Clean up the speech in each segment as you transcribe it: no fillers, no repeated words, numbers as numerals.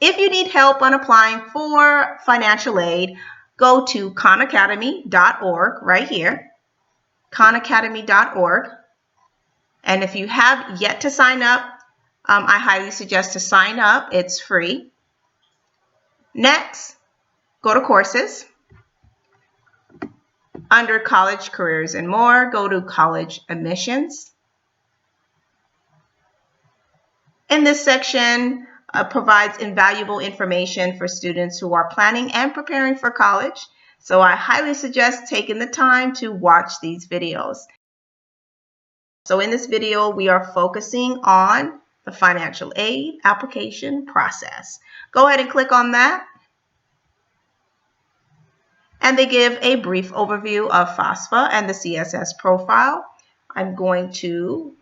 If you need help on applying for financial aid, go to khanacademy.org right here, khanacademy.org. And if you have yet to sign up, I highly suggest to sign up. It's free. Next, go to courses. Under college careers and more, go to college admissions. In this section, provides invaluable information for students who are planning and preparing for college. So I highly suggest taking the time to watch these videos. So in this video, we are focusing on the financial aid application process. Go ahead and click on that. And they give a brief overview of FAFSA and the CSS profile. I'm going to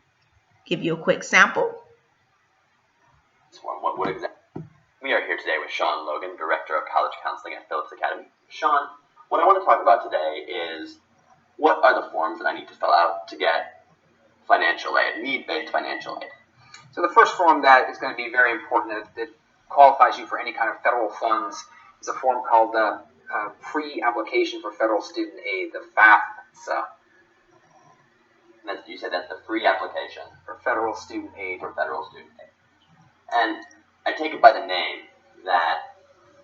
give you a quick sample. What exactly? We are here today with Sean Logan, Director of College Counseling at Phillips Academy. Sean, what I want to talk about today is what are the forms that I need to fill out to get financial aid, need-based financial aid? So the first form that is going to be very important that qualifies you for any kind of federal funds is a form called the Pre-Application for Federal Student Aid, the FAFSA. You said that's the free application for federal student aid. And I take it by the name that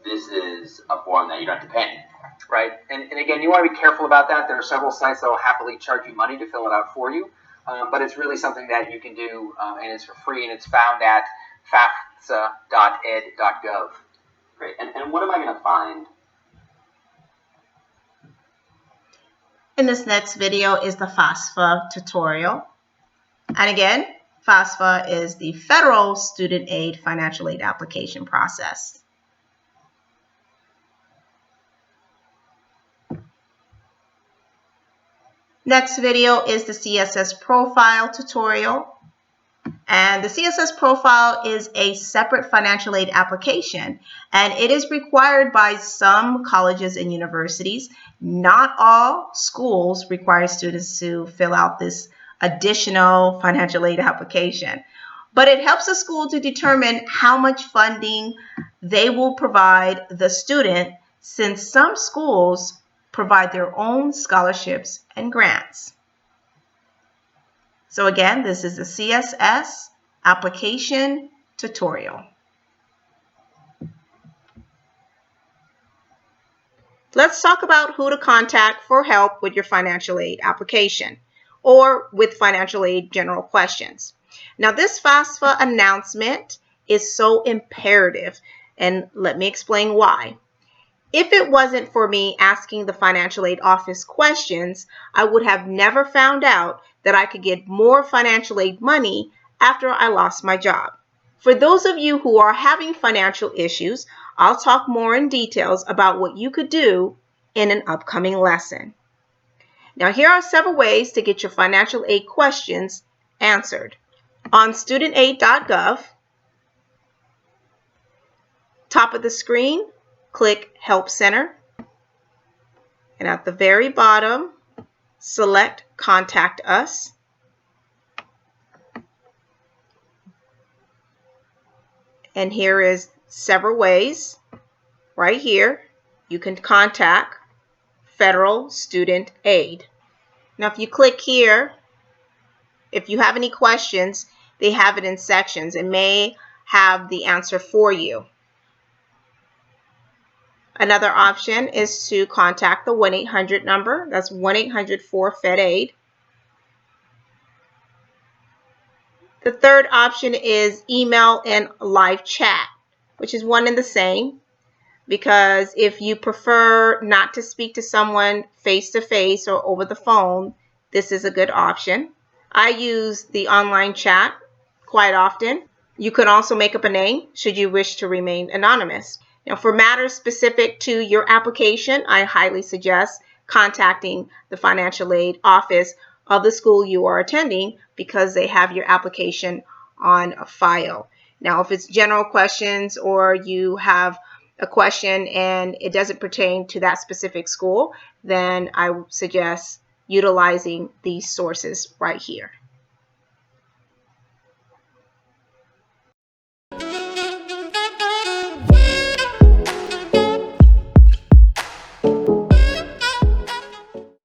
this is a form that you don't have to pay. Right. And again, you want to be careful about that. There are several sites that will happily charge you money to fill it out for you. But it's really something that you can do, and it's for free, and it's found at fafsa.ed.gov. Great. And what am I going to find? In this next video is the FAFSA tutorial. And again, FAFSA is the Federal Student Aid Financial Aid Application process. Next video is the CSS profile tutorial. And the CSS profile is a separate financial aid application, and it is required by some colleges and universities. Not all schools require students to fill out this additional financial aid application, but it helps the school to determine how much funding they will provide the student, since some schools provide their own scholarships and grants. So again, this is the CSS application tutorial. Let's talk about who to contact for help with your financial aid application or with financial aid general questions. Now, this FAFSA announcement is so imperative, and let me explain why. If it wasn't for me asking the financial aid office questions, I would have never found out that I could get more financial aid money after I lost my job. For those of you who are having financial issues, I'll talk more in details about what you could do in an upcoming lesson. Now, here are several ways to get your financial aid questions answered. On studentaid.gov, top of the screen, click Help Center, and at the very bottom, select Contact Us. And here is several ways. Right here, you can contact Federal Student Aid. Now, if you click here, if you have any questions, they have it in sections and may have the answer for you. Another option is to contact the 1-800 number. That's 1-800-4-FED-AID. The third option is email and live chat, which is one and the same, because if you prefer not to speak to someone face-to-face or over the phone, this is a good option. I use the online chat quite often. You can also make up a name should you wish to remain anonymous. Now, for matters specific to your application, I highly suggest contacting the financial aid office of the school you are attending because they have your application on a file. Now, if it's general questions or you have a question and it doesn't pertain to that specific school, then I suggest utilizing these sources right here.